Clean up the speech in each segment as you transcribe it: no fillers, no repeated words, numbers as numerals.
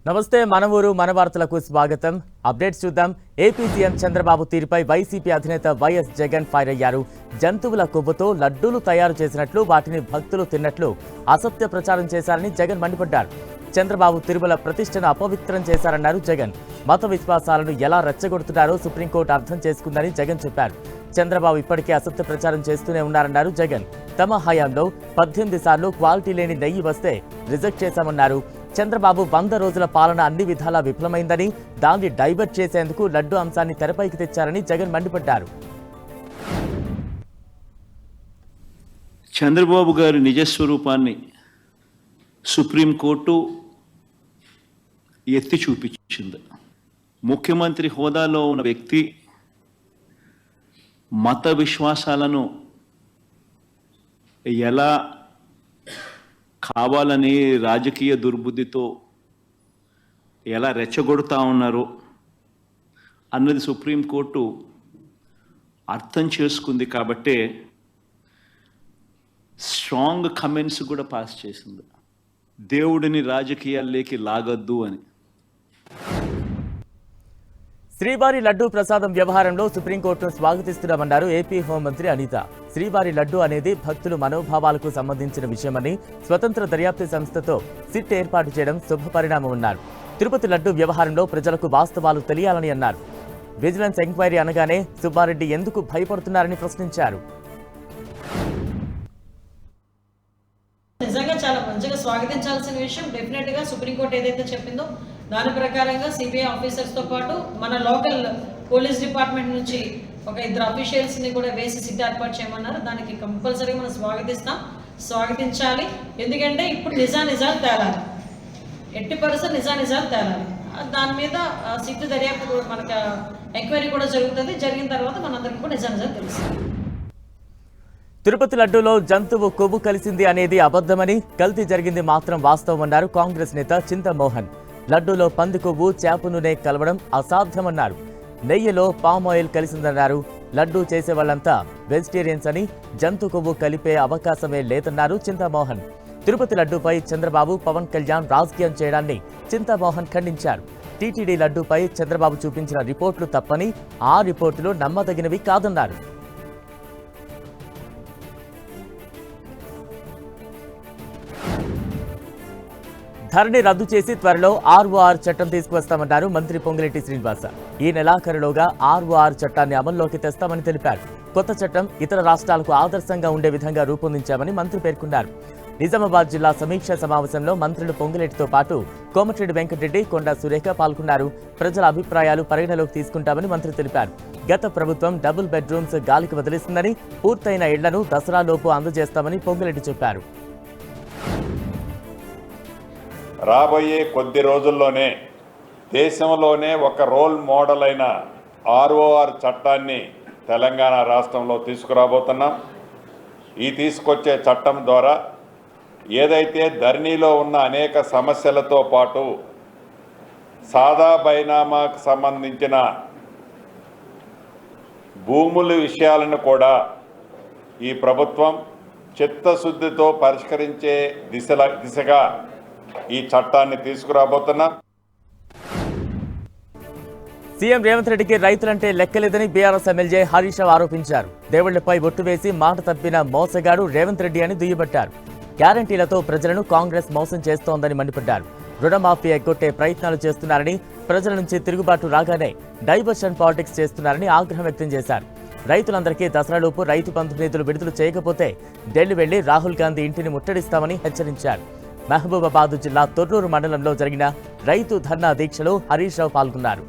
నమస్తే మన ఊరు మన వార్తలకు స్వాగతం. అప్డేట్స్ చూద్దాం. ఏపీ సీఎం చంద్రబాబు తీరుపై వైసీపీ అధినేత వైఎస్ జగన్ ఫైర్ అయ్యారు. జంతువుల కొవ్వుతో లడ్డూలు తయారు చేసినట్లు, వాటిని భక్తులు తిన్నట్లు అసత్య ప్రచారం చేశారని జగన్ మండిపడ్డారు. చంద్రబాబు తిరుమల ప్రతిష్టను అపవిత్రం చేశారన్నారు జగన్. మత విశ్వాసాలను ఎలా రెచ్చగొడుతున్నారో సుప్రీంకోర్టు అర్థం చేసుకుందని జగన్ చెప్పారు. చంద్రబాబు ఇప్పటికే అసత్య ప్రచారం చేస్తూనే ఉన్నారన్నారు జగన్. తమ హయాంలో 18 సార్లు క్వాలిటీ లేని నెయ్యి వస్తే రిజెక్ట్ చేశామన్నారు. చంద్రబాబు 100 రోజుల పాలన అన్ని విధాలా విఫలమైందని, దాన్ని డైవర్ట్ చేసేందుకు లడ్డు అంశాన్ని తెరపైకి తెచ్చారని జగన్ మండిపడ్డారు. చంద్రబాబు గారి నిజస్వరూపాన్ని సుప్రీంకోర్టు ఎత్తి చూపించింది. ముఖ్యమంత్రి హోదాలో ఉన్న వ్యక్తి మత విశ్వాసాలను ఎలా కావాలని రాజకీయ దుర్బుద్ధితో ఎలా రెచ్చగొడతా ఉన్నారో అన్నది సుప్రీంకోర్టు అర్థం చేసుకుంది. కాబట్టే స్ట్రాంగ్ కమెంట్స్ కూడా పాస్ చేసింది, దేవుడిని రాజకీయాల్లోకి లాగొద్దు అని. శ్రీవారి లడ్డూ ప్రసాదం వ్యవహారంలో సుప్రీంకోర్టును స్వాగతిస్తున్నామన్నారు ఏపీ హోంమంత్రి అనిత. శ్రీవారి లడ్డూ అనేది భక్తుల మనోభావాలకు సంబంధించిన విషయమని, స్వతంత్ర దర్యాప్తు సంస్థతో సిట్ ఏర్పాటు చేయడం శుభపరిణామమన్నారు. తిరుపతి లడ్డూ వ్యవహారంలో ప్రజలకు వాస్తవాలు తెలియాలని అన్నారు. విజిలెన్స్ ఎంక్వైరీ అనగానే సుబ్బారెడ్డి ఎందుకు భయపడుతున్నారని ప్రశ్నించారు. నిజంగా చాలా మంచిగా స్వాగతించాల్సిన విషయం. డెఫినెట్ గా సుప్రీంకోర్టు ఏదైతే చెప్పిందో దాని ప్రకారంగా సిబిఐ ఆఫీసర్స్ తో పాటు మన లోకల్ పోలీస్ డిపార్ట్మెంట్ నుంచి ఒక 2 అఫీషియల్స్ ని కూడా వేసి సిట్ ఏర్పాటు చేయమన్నారు. దానికి కంపల్సరీగా మనం స్వాగతించాలి. ఎందుకంటే ఇప్పుడు నిజాలు తేలాలి, ఎట్టి పరిస్థితి నిజాలు తేలాలి. దాని మీద సిట్ దర్యాప్తు మనకు ఎంక్వైరీ కూడా జరుగుతుంది. జరిగిన తర్వాత మనందరికీ కూడా నిజాలు తెలుస్తుంది. తిరుపతి లడ్డూలో జంతువు కొవ్వు కలిసింది అనేది అబద్ధమని, కల్తీ జరిగింది మాత్రం వాస్తవమన్నారు కాంగ్రెస్ నేత చింతమోహన్. లడ్డూలో పంది కొవ్వు, చేప నూనె కలవడం అసాధ్యమన్నారు. నెయ్యిలో పామ్ ఆయిల్ కలిసిందన్నారు. లడ్డూ చేసే వాళ్ళంతా వెజిటేరియన్స్ అని, జంతు కొవ్వు కలిపే అవకాశమే లేదన్నారు చింతమోహన్. తిరుపతి లడ్డూపై చంద్రబాబు, పవన్ కళ్యాణ్ రాజకీయం చేయడాన్ని చింతమోహన్ ఖండించారు. టీటీడీ లడ్డూపై చంద్రబాబు చూపించిన రిపోర్టులు తప్పని, ఆ రిపోర్టులు నమ్మదగినవి కాదన్నారు. ధరణి రద్దు చేసి త్వరలో ఆర్ఓఆర్ చట్టం తీసుకువస్తామన్నారు మంత్రి పొంగులేటి శ్రీనివాస. ఈ నెలాఖరులోగా ఆర్ఓఆర్ చట్టాన్ని అమల్లోకి తెస్తామని తెలిపారు. కొత్త చట్టం ఇతర రాష్ట్రాలకు ఆదర్శంగా ఉండే విధంగా రూపొందించామని మంత్రి పేర్కొన్నారు. నిజామాబాద్ జిల్లా సమీక్ష సమావేశంలో మంత్రులు పొంగులేటితో పాటు కోమటిరెడ్డి వెంకటరెడ్డి, కొండా సురేఖ పాల్గొన్నారు. ప్రజల అభిప్రాయాలు పరిగణలోకి తీసుకుంటామని మంత్రి తెలిపారు. గత ప్రభుత్వం డబుల్ బెడ్రూమ్స్ గాలికి వదిలేసిందని, పూర్తయిన ఇళ్లను దసరాలోపు అందజేస్తామని పొంగులేటి చెప్పారు. రాబోయే కొద్ది రోజుల్లోనే దేశంలోనే ఒక రోల్ మోడల్ అయిన ఆర్ఓఆర్ చట్టాన్ని తెలంగాణ రాష్ట్రంలో తీసుకురాబోతున్నాం. ఈ తీసుకొచ్చే చట్టం ద్వారా ఏదైతే ధరణిలో ఉన్న అనేక సమస్యలతో పాటు సాదా బైనామాకు సంబంధించిన భూముల విషయాలను కూడా ఈ ప్రభుత్వం చిత్తశుద్ధితో పరిష్కరించే దిశగా ఈ చట్టాన్ని తీసుకురాబోతున్నా. సీఎం రేవంత్ రెడ్డికి రైతులంటే లెక్కలేదని బీఆర్ఎస్ ఎమ్మెల్యే హరీష్ రావు ఆరోపించారు. దేవుళ్లపై ఒట్టు వేసి మాట తప్పిన మోసగాడు రేవంత్ రెడ్డి అని దుయ్యబట్టారు. గ్యారంటీలతో ప్రజలను కాంగ్రెస్ మోసం చేస్తోందని మండిపడ్డారు. రుణమాఫీ ఎగ్గొట్టే ప్రయత్నాలు చేస్తున్నారని, ప్రజల నుంచి తిరుగుబాటు రాగానే డైవర్షన్ పాలిటిక్స్ చేస్తున్నారని ఆగ్రహం వ్యక్తం చేశారు. రైతులందరికీ దసరాలోపు రైతు బంధు నిధులు విడుదల చేయకపోతే ఢిల్లీ వెళ్లి రాహుల్ గాంధీ ఇంటిని ముట్టడిస్తామని హెచ్చరించారు. మహబూబాబాద్ జిల్లా తొర్రూరు మండలంలో జరిగిన రైతు ధర్నా దీక్షలో హరీష్ రావు పాల్గొన్నారు.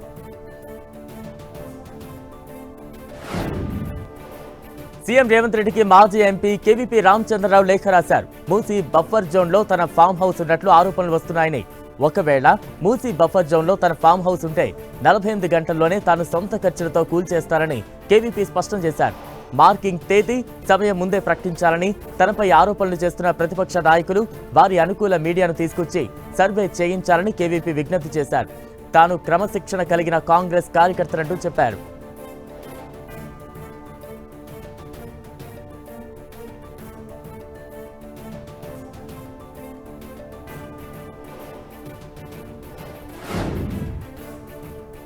సీఎం రేవంత్ రెడ్డికి మాజీ ఎంపీ కేవీపీ రామచంద్రరావు లేఖ రాశారు. మూసీ బఫర్ జోన్లో తన ఫామ్ హౌస్ ఉన్నట్లు ఆరోపణలు వస్తున్నాయని, ఒకవేళ మూసీ బఫర్ జోన్లో తన ఫామ్ హౌస్ ఉంటే 48 గంటల్లోనే తాను సొంత ఖర్చులతో కూల్చేస్తారని కేవీపీ స్పష్టం చేశారు. మార్కింగ్ తేదీ, సమయం ముందే ప్రకటించాలని, తనపై ఆరోపణలు చేస్తున్న ప్రతిపక్ష నాయకులు వారి అనుకూల మీడియాను తీసుకొచ్చి సర్వే చేయించాలని కేవీపీ విజ్ఞప్తి చేశారు. తాను క్రమశిక్షణ కలిగిన కాంగ్రెస్ కార్యకర్తలంటూ చెప్పారు.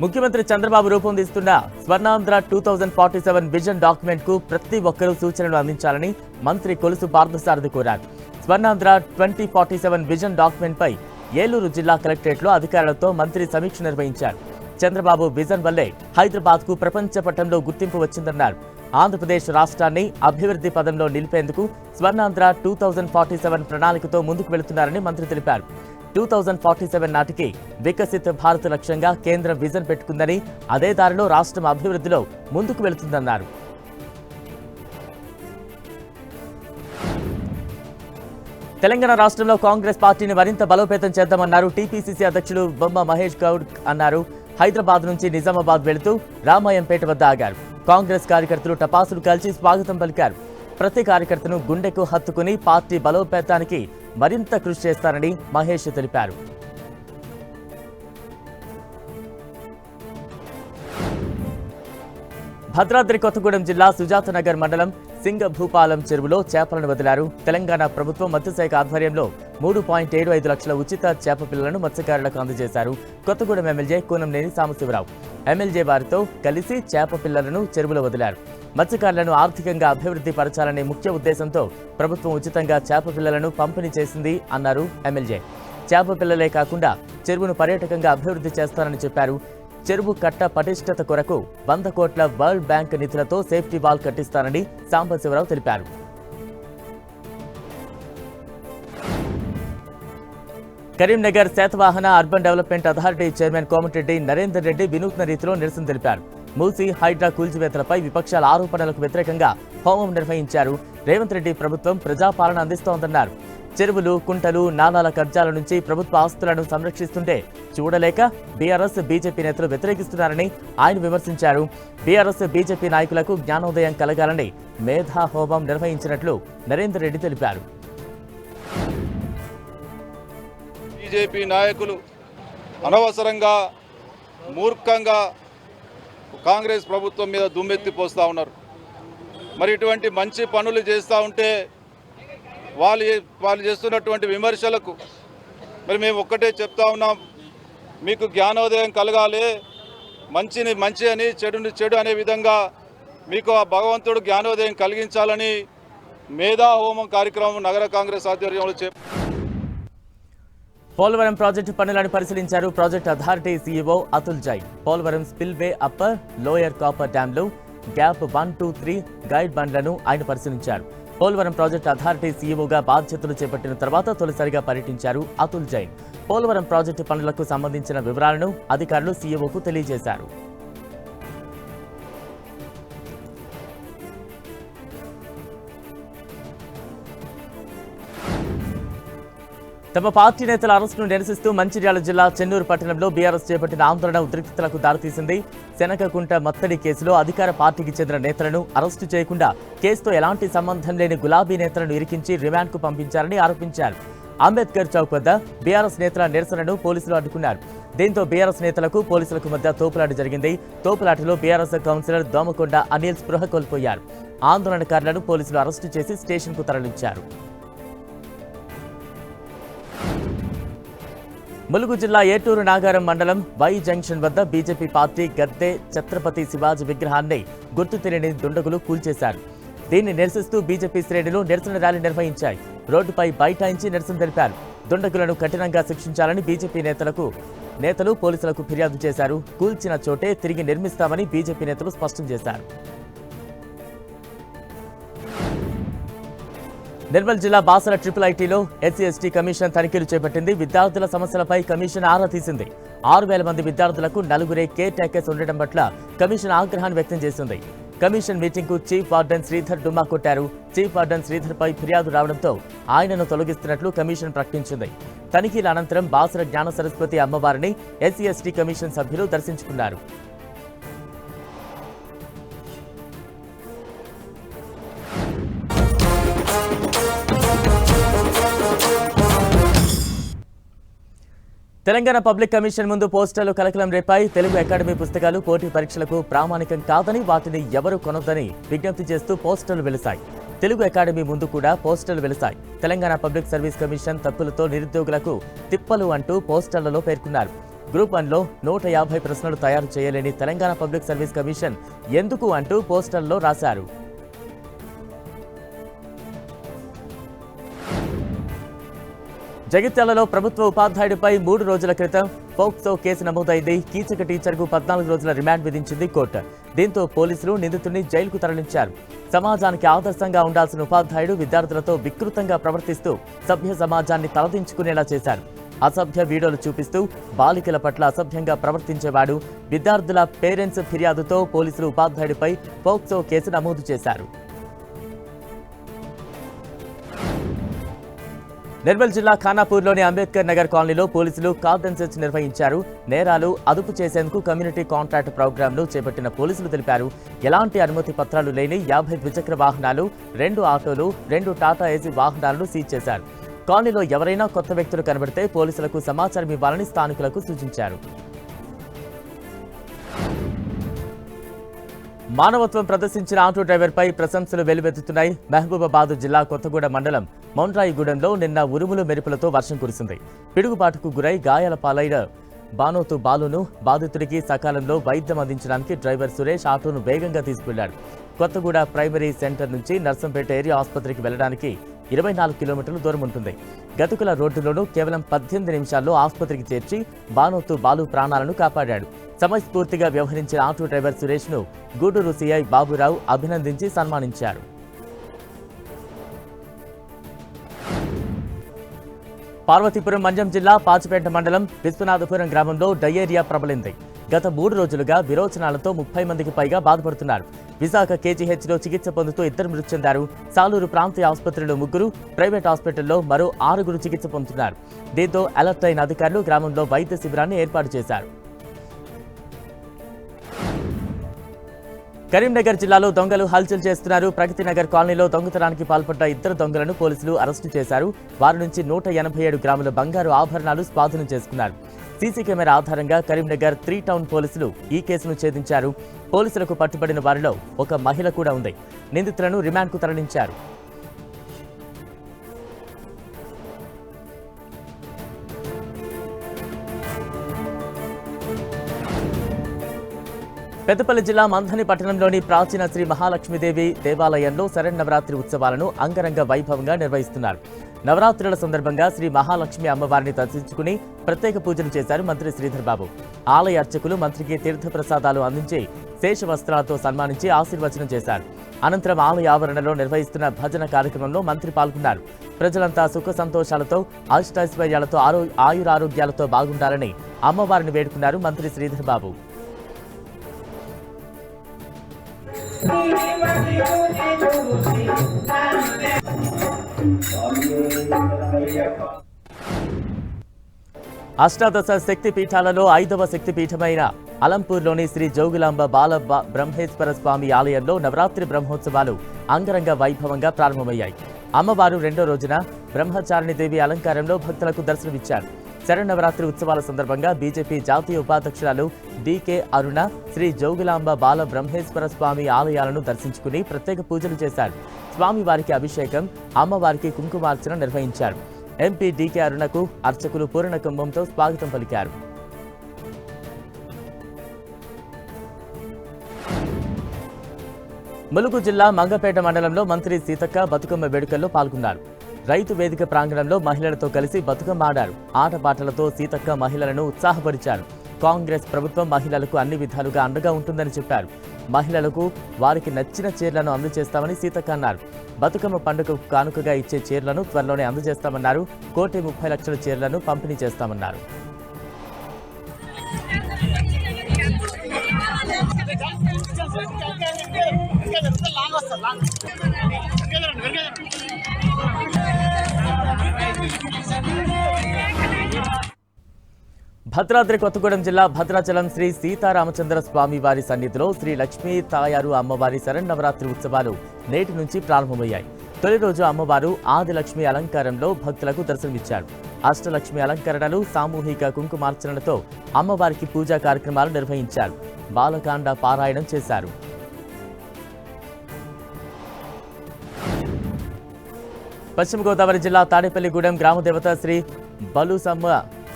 ముఖ్యమంత్రి చంద్రబాబు రూపొందిస్తున్న స్వర్ణాంధ్ర 2047 విజన్ డాక్యుమెంట్ కు ప్రతి ఒక్కరూ సూచనలు అందించాలని మంత్రి కొలుసు పార్థసారథి కోరారు. స్వర్ణాంధ్ర 2047 విజన్ డాక్యుమెంట్ పై ఏలూరు జిల్లా కలెక్టరేట్లో అధికారులతో మంత్రి సమీక్ష నిర్వహించారు. చంద్రబాబు విజన్ వల్లే హైదరాబాద్ కు ప్రపంచ పటంలో గుర్తింపు వచ్చిందన్నారు. ఆంధ్రప్రదేశ్ రాష్ట్రాన్ని అభివృద్ధి పదంలో నిలిపేందుకు స్వర్ణాంధ్ర 2047 ప్రణాళికతో ముందుకు వెళుతున్నారని మంత్రి తెలిపారు. 2047 నాటికి వికసిత్ భారత్ లక్ష్యంగా కేంద్రం విజన్ పెట్టుకుందని, అదే దారిలో రాష్ట్రం అభివృద్ధిలో ముందుకు వెళుతుందన్నారు. తెలంగాణ రాష్ట్రంలో కాంగ్రెస్ పార్టీని మరింత బలోపేతం చేద్దామన్నారు టీపీసీసీ అధ్యక్షుడు బొమ్మ మహేష్ గౌడ్ అన్నారు. హైదరాబాద్ నుంచి నిజామాబాద్ వెళుతూ రామాయంపేట వద్ద ఆగారు. కాంగ్రెస్ కార్యకర్తలు టపాసులు కాల్చి స్వాగతం పలికారు. ప్రతి కార్యకర్తను గుండెకు హత్తుకుని పార్టీ బలోపేతానికి మరింత కృషి చేస్తారని మహేష్ తెలిపారు. భద్రాద్రి కొత్తగూడెం జిల్లా సుజాతనగర్ మండలం సింగభూపాలం చెరువులో చేపలను వదిలారు. తెలంగాణ ప్రభుత్వం మత్స్యశాఖ ఆధ్వర్యంలో 3.75 లక్షల ఉచిత చేప పిల్లలను మత్స్యకారులకు అందజేశారు. కొత్తగూడెం ఎమ్మెల్యే కూనంనేని సాంబశివరావు ఎమ్మెల్యే వారితో కలిసి చేప పిల్లలను చెరువులో వదిలారు. మత్స్యకారులను ఆర్థికంగా అభివృద్ధి పరచాలనే ముఖ్య ఉద్దేశంతో ప్రభుత్వం ఉచితంగా చేప పిల్లలను పంపిణీ చేసింది అన్నారు ఎమ్మెల్యే. చేప పిల్లలే కాకుండా చెరువును పర్యాటకంగా అభివృద్ధి చేస్తారని చెప్పారు. చెరువు కట్ట పటిష్టత కొరకు 100 కోట్ల వరల్డ్ బ్యాంక్ నిధులతో సేఫ్టీ వాల్ కట్టిస్తారని సాంబశివరావు తెలిపారు. Karimnagar Satavahana urban development authority chairman Komatireddy Narender Reddy వినూత్న రీతిలో నిరసన తెలిపారు. మూసీ హైడ్రా కూల్చివేతలపై విపక్షాల ఆరోపణలకు వ్యతిరేకంగా హోమం నిర్వహించారు. రేవంత్ రెడ్డి ప్రభుత్వం ప్రజాపాలన అందిస్తోందన్నారు. చెరువులు, కుంటలు, నాలాల కబ్జాల నుంచి ప్రభుత్వ ఆస్తులను సంరక్షిస్తుంటే చూడలేక బీఆర్ఎస్, బీజేపీ నేతలు వ్యతిరేకిస్తున్నారని ఆయన విమర్శించారు. బీఆర్ఎస్, బీజేపీ నాయకులకు జ్ఞానోదయం కలగాలని మేధా హోమం నిర్వహించినట్లు నరేందర్ రెడ్డి తెలిపారు. బీజేపీ నాయకులు అనవసరంగా మూర్ఖంగా కాంగ్రెస్ ప్రభుత్వం మీద దుమ్మెత్తి పోస్తూ ఉన్నారు. మరి ఇటువంటి మంచి పనులు చేస్తూ ఉంటే వాళ్ళు చేస్తున్నటువంటి విమర్శలకు మరి మేము ఒక్కటే చెప్తా ఉన్నాం, మీకు జ్ఞానోదయం కలగాలి, మంచిని మంచి అని చెడుని చెడు అనే విధంగా మీకు ఆ భగవంతుడు జ్ఞానోదయం కలిగించాలని మేధా హోమం కార్యక్రమం నగర కాంగ్రెస్ ఆధ్వర్యంలో పోలవరం ప్రాజెక్టు పనులను పరిశీలించారు project authority CEO Atul Jain. Polavaram spillway upper, lower coffer డ్యాంలు, గ్యాప్ 1, 2, 3 గైడ్ బండ్లను ఆయన పరిశీలించారు. పోలవరం ప్రాజెక్ట్ అథారిటీ సీఈఓగా బాధ్యతలు చేపట్టిన తర్వాత తొలిసారిగా పర్యటించారు అతుల్ జైన్. పోలవరం ప్రాజెక్టు పనులకు సంబంధించిన వివరాలను అధికారులు సీఈఓకు తెలియజేశారు. తమ పార్టీ నేతల అరెస్టును నిరసిస్తూ మంచిర్యాల జిల్లా చెన్నూరు పట్టణంలో బీఆర్ఎస్ చేపట్టిన ఆందోళన ఉద్రిక్తతలకు దారితీసింది. శనగకుంట మత్తడి కేసులో అధికార పార్టీకి చెందిన నేతలను అరెస్టు చేయకుండా కేసుతో ఎలాంటి సంబంధం లేని గులాబీ నేతలను ఇరికించి రిమాండ్కు పంపించారని ఆరోపించారు. అంబేద్కర్ చౌక్ వద్ద బీఆర్ఎస్ నేతల నిరసనను పోలీసులు అడ్డుకున్నారు. దీంతో బీఆర్ఎస్ నేతలకు పోలీసులకు మధ్య తోపులాట జరిగింది. తోపులాటలో బీఆర్ఎస్ కౌన్సిలర్ దోమకొండ అనిల్ స్పృహ కోల్పోయారు. ఆందోళనకారులను పోలీసులు అరెస్టు చేసి స్టేషన్కు తరలించారు. ములుగు జిల్లా ఏటూరు నాగారం మండలం వై జంక్షన్ వద్ద బీజేపీ పార్టీ గద్దె ఛత్రపతి శివాజీ విగ్రహాన్ని గుర్తు తెలియని దుండగులు కూల్చేశారు. దీన్ని నిరసిస్తూ బీజేపీ శ్రేణులు నిరసన ర్యాలీ నిర్వహించాయి. రోడ్డుపై బైఠాయించి నిరసన తెలిపారు. దుండగులను కఠినంగా శిక్షించాలని బీజేపీ నేతలు పోలీసులకు ఫిర్యాదు చేశారు. కూల్చిన చోటే తిరిగి నిర్మిస్తామని బీజేపీ నేతలు స్పష్టం చేశారు. నిర్మల్ జిల్లా బాసర ట్రిపుల్ ఐటీలో ఎస్సీ/ఎస్టీ కమిషన్ తనిఖీలు చేపట్టింది. విద్యార్థుల సమస్యలపై కమిషన్ ఆరా తీసింది. 6,000 మంది విద్యార్థులకు 4 కేర్ టేకర్స్ ఉండడం పట్ల కమిషన్ ఆగ్రహాన్ని వ్యక్తం చేసింది. కమిషన్ మీటింగ్ కు చీఫ్ వార్డెన్ శ్రీధర్ డుమ్మా కొట్టారు. చీఫ్ వార్డెన్ శ్రీధర్ పై ఫిర్యాదు రావడంతో ఆయనను తొలగిస్తున్నట్లు కమిషన్ ప్రకటించింది. తనిఖీల అనంతరం బాసర జ్ఞాన సరస్వతి అమ్మవారిని ఎస్సీ/ఎస్టీ కమిషన్ సభ్యులు దర్శించుకున్నారు. తెలంగాణ పబ్లిక్ కమిషన్ ముందు పోస్టర్లు కలకలం రేపాయి. తెలుగు అకాడమీ పుస్తకాలు పోటీ పరీక్షలకు ప్రామాణికం కాదని, వాటిని ఎవరూ కొనొద్దని విజ్ఞప్తి చేస్తూ పోస్టర్లు వెలిశాయి. తెలుగు అకాడమీ ముందు కూడా పోస్టర్లు వెలిశాయి. తెలంగాణ పబ్లిక్ సర్వీస్ కమిషన్ తప్పులతో నిరుద్యోగులకు తిప్పలు అంటూ పోస్టర్లలో పేర్కొన్నారు. గ్రూప్ 1లో 150 ప్రశ్నలు తయారు చేయలేని తెలంగాణ పబ్లిక్ సర్వీస్ కమిషన్ ఎందుకు అంటూ పోస్టర్లో రాశారు. జగిత్యాలలో ప్రభుత్వ ఉపాధ్యాయుడిపై 3 రోజుల క్రితం పోక్సో కేసు నమోదైంది. కీచక టీచర్కు 14 రోజుల రిమాండ్ విధించింది కోర్టు. దీంతో పోలీసులు నిందితుడిని జైలుకు తరలించారు. సమాజానికి ఆదర్శంగా ఉండాల్సిన ఉపాధ్యాయుడు విద్యార్థులతో వికృతంగా ప్రవర్తిస్తూ సభ్య సమాజాన్ని తలదించుకునేలా చేశారు. అసభ్య వీడియోలు చూపిస్తూ బాలికల పట్ల అసభ్యంగా ప్రవర్తించేవాడు. విద్యార్థుల పేరెంట్స్ ఫిర్యాదుతో పోలీసులు ఉపాధ్యాయుడిపై పోక్సో కేసు నమోదు చేశారు. నిర్మల్ జిల్లా ఖానాపూర్లోని అంబేద్కర్ నగర్ కాలనీలో పోలీసులు కార్డన్ సెర్చ్ నిర్వహించారు. నేరాలు అదుపు చేసేందుకు కమ్యూనిటీ కాంట్రాక్ట్ ప్రోగ్రాంను చేపట్టిన పోలీసులు తెలిపారు. ఎలాంటి అనుమతి పత్రాలు లేని 50 ద్విచక్ర వాహనాలు, 2 ఆటోలు, 2 టాటా ఏసీ వాహనాలను సీజ్ చేశారు. కాలనీలో ఎవరైనా కొత్త వ్యక్తులు కనబడితే పోలీసులకు సమాచారం ఇవ్వాలని స్థానికులకు సూచించారు. మానవత్వం ప్రదర్శించిన ఆటో డ్రైవర్పై ప్రశంసలు వెల్లువెత్తుతున్నాయి. మహబూబాబాద్ జిల్లా కొత్తగూడ మండలం మొండ్రాయిగూడెంలో నిన్న ఉరుములు మెరుపులతో వర్షం కురిసింది. పిడుగుపాటుకు గురై గాయాల పాలైన బానోతు బాలును బాధితుడికి సకాలంలో వైద్యం అందించడానికి డ్రైవర్ సురేష్ ఆటోను వేగంగా తీసుకెళ్లాడు. కొత్తగూడ ప్రైమరీ సెంటర్ నుంచి నర్సంపేట ఏరియా ఆసుపత్రికి వెళ్లడానికి 24 కిలోమీటర్ల దూరం ఉంటుంది. గతుకుల రోడ్డులోనూ కేవలం 18 నిమిషాల్లో ఆసుపత్రికి చేర్చి బానోతు బాలు ప్రాణాలను కాపాడాడు. సమయస్ఫూర్తిగా వ్యవహరించిన ఆటో డ్రైవర్ సురేష్ను గూడూరు సీఐ బాబురావు అభినందించి సన్మానించారు. పార్వతీపురం మంజం జిల్లా పాచిపేట మండలం విశ్వనాథపురం గ్రామంలో డయేరియా ప్రబలింది. గత 3 రోజులుగా విరోచనాలతో 30 మందికి పైగా బాధపడుతున్నారు. విశాఖ కేజీహెచ్లో చికిత్స పొందుతూ 2 మృతి చెందారు. సాలూరు ప్రాంతీయ ఆసుపత్రిలో 3, ప్రైవేట్ హాస్పిటల్లో మరో 6 చికిత్స పొందుతున్నారు. దీంతో అలర్ట్ అయిన అధికారులు గ్రామంలో వైద్య శిబిరాన్ని ఏర్పాటు చేశారు. కరీంనగర్ జిల్లాలో దొంగలు హల్చల్ చేస్తున్నారు. ప్రగతి నగర్ కాలనీలో దొంగతనానికి పాల్పడ్డ 2 దొంగలను పోలీసులు అరెస్టు చేశారు. వారి నుంచి 187 గ్రాముల బంగారు ఆభరణాలు స్వాధీనం చేసుకున్నారు. సీసీ కెమెరా ఆధారంగా కరీంనగర్ 3 టౌన్ పోలీసులు ఈ కేసును ఛేదించారు. పోలీసులకు పట్టుబడిన వారిలో ఒక మహిళ కూడా ఉంది. నిందితులను రిమాండ్కు తరలించారు. పెద్దపల్లి జిల్లా మంథని పట్టణంలోని ప్రాచీన శ్రీ మహాలక్ష్మీదేవి దేవాలయంలో శరన్నవరాత్రి ఉత్సవాలను అంగరంగ వైభవంగా నిర్వహిస్తున్నారు. నవరాత్రుల సందర్భంగా శ్రీ మహాలక్ష్మి అమ్మవారిని దర్శించుకుని ప్రత్యేక పూజలు చేశారు మంత్రి శ్రీధర్ బాబు. ఆలయ అర్చకులు మంత్రికి తీర్థప్రసాదాలు అందించి శేష వస్త్రాలతో సన్మానించి ఆశీర్వచనం చేశారు. అనంతరం ఆలయ ఆవరణలో నిర్వహిస్తున్న భజన కార్యక్రమంలో మంత్రి పాల్గొన్నారు. ప్రజలంతా సుఖ సంతోషాలతో అష్టైశ్వర్యాలతో ఆయురారోగ్యాలతో బాగుండాలని అమ్మవారిని వేడుకున్నారు మంత్రి శ్రీధర్ బాబు. అష్టాదశ శక్తి పీఠాలలో 5వ శక్తి పీఠమైన అలంపూర్లోని శ్రీ జోగులాంబ బాల బ్రహ్మేశ్వర స్వామి ఆలయంలో నవరాత్రి బ్రహ్మోత్సవాలు అంగరంగ వైభవంగా ప్రారంభమయ్యాయి. అమ్మవారు 2వ రోజున బ్రహ్మచారిణిదేవి అలంకారంలో భక్తులకు దర్శనమిచ్చారు. శరన్నవరాత్రి ఉత్సవాల సందర్భంగా బీజేపీ జాతీయ ఉపాధ్యక్షురాలు డీకే అరుణ శ్రీ జోగులాంబ బాల బ్రహ్మేశ్వర స్వామి ఆలయాలను దర్శించుకుని ప్రత్యేక పూజలు చేశారు. స్వామివారికి అభిషేకం, అమ్మవారికి కుంకుమార్చన నిర్వహించారు. ఎంపీ డీకే అరుణకు అర్చకులు పూర్ణ కుంభంతో స్వాగతం పలికారు. ములుగు జిల్లా మంగపేట మండలంలో మంత్రి సీతక్క బతుకమ్మ వేడుకల్లో పాల్గొన్నారు. రైతు వేదిక ప్రాంగణంలో మహిళలతో కలిసి బతుకమ్మ ఆడారు. ఆటపాటలతో సీతక్క మహిళలను ఉత్సాహపరిచారు. కాంగ్రెస్ ప్రభుత్వం మహిళలకు అన్ని విధాలుగా అండగా ఉంటుందని చెప్పారు. మహిళలకు వారికి నచ్చిన చీరలను అందజేస్తామని సీతక్క అన్నారు. బతుకమ్మ పండుగకు కానుకగా ఇచ్చే చీరలను త్వరలోనే అందజేస్తామన్నారు. 1,30,00,000 చీరలను పంపిణీ చేస్తామన్నారు. భద్రాద్రి కొత్తగూడెం జిల్లా భద్రాచలం శ్రీ సీతారామచంద్ర స్వామి వారి సన్నిధిలో శ్రీ లక్ష్మీ తాయారు అమ్మవారి శరన్నవరాత్రి ఉత్సవాలు నేటి నుంచి ప్రారంభమయ్యాయి. తొలి రోజు అమ్మవారు ఆదిలక్ష్మి అలంకారంలో భక్తులకు దర్శనమిచ్చారు. అష్టలక్ష్మి అలంకరణలు, సామూహిక కుంకుమార్చనలతో అమ్మవారికి పూజా కార్యక్రమాలు నిర్వహించారు. బాలకాండ పారాయణం చేశారు. పశ్చిమ గోదావరి జిల్లా తాడేపల్లిగూడెం గ్రామదేవత శ్రీ బలుసమ్మ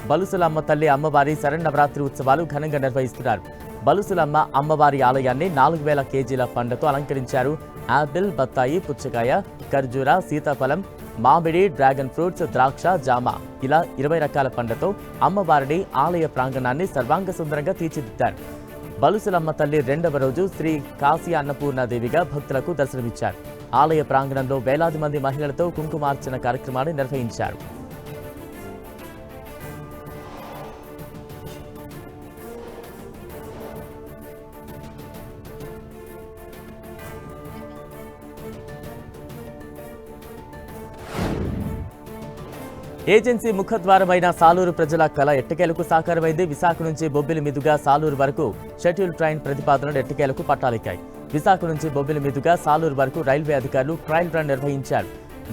బలుసులమ్మ తల్లి అమ్మవారి శరన్నవరాత్రి ఉత్సవాలు ఘనంగా నిర్వహిస్తున్నారు. బలుసులమ్మ అమ్మవారి ఆలయాన్ని 4000 కేజీల పండ్లతో అలంకరించారు. యాపిల్, బత్తాయి, పుచ్చకాయ, ఖర్జూర, సీతాఫలం, మామిడి, డ్రాగన్ ఫ్రూట్స్, ద్రాక్ష, జామ ఇలా 20 రకాల పండ్లతో అమ్మవారిని ఆలయ ప్రాంగణాన్ని సర్వాంగ సుందరంగా తీర్చిదిద్దారు. బలుసులమ్మ తల్లి 2వ రోజు శ్రీ కాశీ అన్నపూర్ణాదేవిగా భక్తులకు దర్శనమిచ్చారు. ఆలయ ప్రాంగణంలో వేలాది మంది మహిళలతో కుంకుమార్చన కార్యక్రమాన్ని నిర్వహించారు. ఏజెన్సీ ముఖద్వారమైన సాలూరు ప్రజల కళ ఎట్టకేలకు సాకారమైంది. విశాఖ నుంచి బొబ్బిలి మీదుగా సాలూరు వరకు షెడ్యూల్ ట్రైన్ ప్రతిపాదనలు ఎట్టకేలకు పట్టాలెక్కాయి. విశాఖ నుంచి బొబ్బిలి మీదుగా సాలూరు వరకు రైల్వే అధికారులు ట్రయల్ రన్ నిర్వహించారు.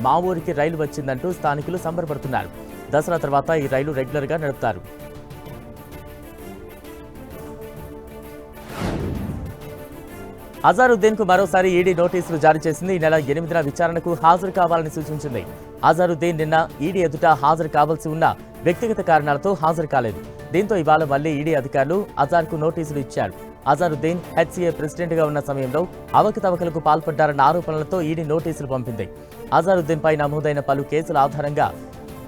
మా ఊరికి రైలు వచ్చిందంటూ స్థానికులు సంబరపడుతున్నారు. దసరా తర్వాత ఈ రైలు రెగ్యులర్గా నడుపుతారు. అజారుద్దీన్ కు మరోసారి ఈడీ నోటీసులు జారీ చేసింది. ఈ నెల 8న విచారణకు హాజరు కావాలని సూచించింది. అజారుద్దీన్ నిన్న ఈడీ ఎదుట హాజరు కావాల్సి ఉన్న వ్యక్తిగత కారణాలతో హాజరు కాలేదు. దీంతో ఇవాళ మళ్లీ ఈడీ అధికారులు అజార్కు నోటీసులు ఇచ్చారు. అజారుద్దీన్ హెచ్సీఏ ప్రెసిడెంట్గా ఉన్న సమయంలో అవకతవకలకు పాల్పడ్డారన్న ఆరోపణలతో ఈడీ నోటీసులు పంపింది. అజారుద్దీన్పై నమోదైన పలు కేసుల ఆధారంగా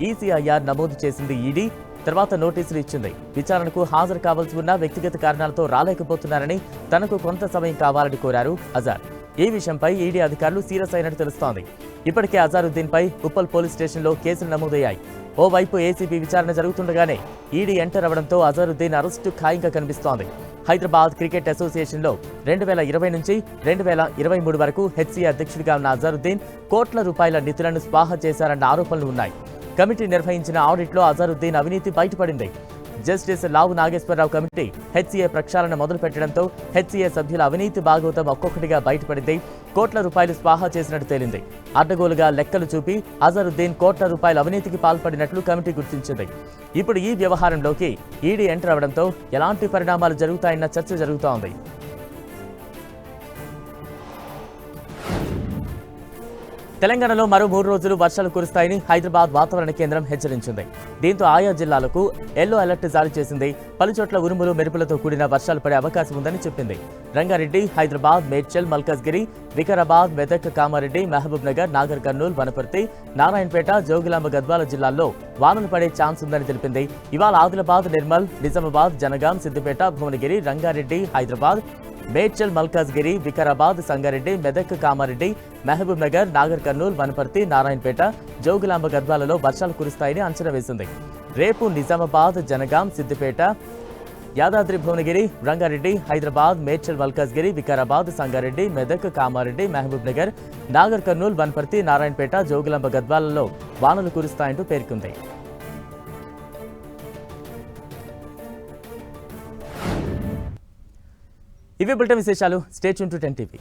ఈసీఐఆర్ నమోదు చేసింది ఈడీ. తర్వాత నోటీసులు ఇచ్చింది. విచారణకు హాజరు కావాల్సి ఉన్న వ్యక్తిగత కారణాలతో రాలేకపోతున్నారని, తనకు కొంత సమయం కావాలని కోరారు అజార్. ఈ విషయంపై ఈడీ అధికారులు సీరియస్ అయినట్టు తెలుస్తోంది. ఇప్పటికే అజారుద్దీన్పై ఉప్పల్ పోలీస్ స్టేషన్లో కేసులు నమోదయ్యాయి. ఓవైపు ఏసీబీ విచారణ జరుగుతుండగానే ఈడీ ఎంటర్ అవడంతో అజారుద్దీన్ అరెస్టు ఖాయంగా కనిపిస్తోంది. హైదరాబాద్ క్రికెట్ అసోసియేషన్లో 2020 నుంచి 2023 వరకు హెచ్సీఏ అధ్యక్షుడిగా ఉన్న అజారుద్దీన్ కోట్ల రూపాయల నిధులను స్వాహా చేశారన్న ఆరోపణలు ఉన్నాయి. కమిటీ నిర్వహించిన ఆడిట్లో అజారుద్దీన్ అవినీతి బయటపడింది. జస్టిస్ లావు నాగేశ్వరరావు కమిటీ హెచ్సీఏ ప్రక్షాళన మొదలుపెట్టడంతో హెచ్సీఏ సభ్యుల అవినీతి భాగవతం ఒక్కొక్కటిగా బయటపడింది. కోట్ల రూపాయలు స్వాహా చేసినట్టు తేలింది. అడ్డగోలుగా లెక్కలు చూపి అజారుద్దీన్ కోట్ల రూపాయల అవినీతికి పాల్పడినట్లు కమిటీ గుర్తించింది. ఇప్పుడు ఈ వ్యవహారంలోకి ఈడీ ఎంటర్ అవడంతో ఎలాంటి పరిణామాలు జరుగుతాయన్న చర్చ జరుగుతోంది. తెలంగాణలో మరో 3 రోజులు వర్షాలు కురుస్తాయని హైదరాబాద్ వాతావరణ కేంద్రం హెచ్చరించింది. దీంతో ఆయా జిల్లాలకు ఎల్లో అలర్ట్ జారీ చేసింది. పలుచోట్ల ఉరుములు మెరుపులతో కూడిన వర్షాలు పడే అవకాశం ఉందని చెప్పింది. రంగారెడ్డి, హైదరాబాద్, మేడ్చల్, మల్కాజ్గిరి, వికారాబాద్, మెదక్, కామారెడ్డి, మహబూబ్ నగర్, నాగర్ కర్నూల్, వనపర్తి, నారాయణపేట, జోగులాంబ, గద్వాల జిల్లాల్లో వానలు పడే ఛాన్స్ ఉందని తెలిపింది. ఇవాళ ఆదిలాబాద్, నిర్మల్, నిజామాబాద్, జనగాం, సిద్దిపేట, భువనగిరి, రంగారెడ్డి, హైదరాబాద్, మేడ్చల్, మల్కాజ్గిరి, వికారాబాద్, సంగారెడ్డి, మెదక్, కామారెడ్డి, మహబూబ్ నగర్, నాగర్ కర్నూల్, వనపర్తి, నారాయణపేట, జోగులాంబ, గద్వాలలో వర్షాలు కురుస్తాయని అంచనా వేసింది. రేపు నిజామాబాద్, జనగాం, సిద్దిపేట, యాదాద్రి, భువనగిరి, రంగారెడ్డి, హైదరాబాద్, మేడ్చల్, మల్కాజ్గిరి, వికారాబాద్, సంగారెడ్డి, మెదక్, కామారెడ్డి, మహబూబ్ నగర్, నాగర్ కర్నూల్, వనపర్తి, నారాయణపేట, జోగులాంబ, గద్వాలలో వానలు కురుస్తాయంటూ పేర్కొంది. ఇవి బులెటిన్ విశేషాలు. Stay tune to 10 TV.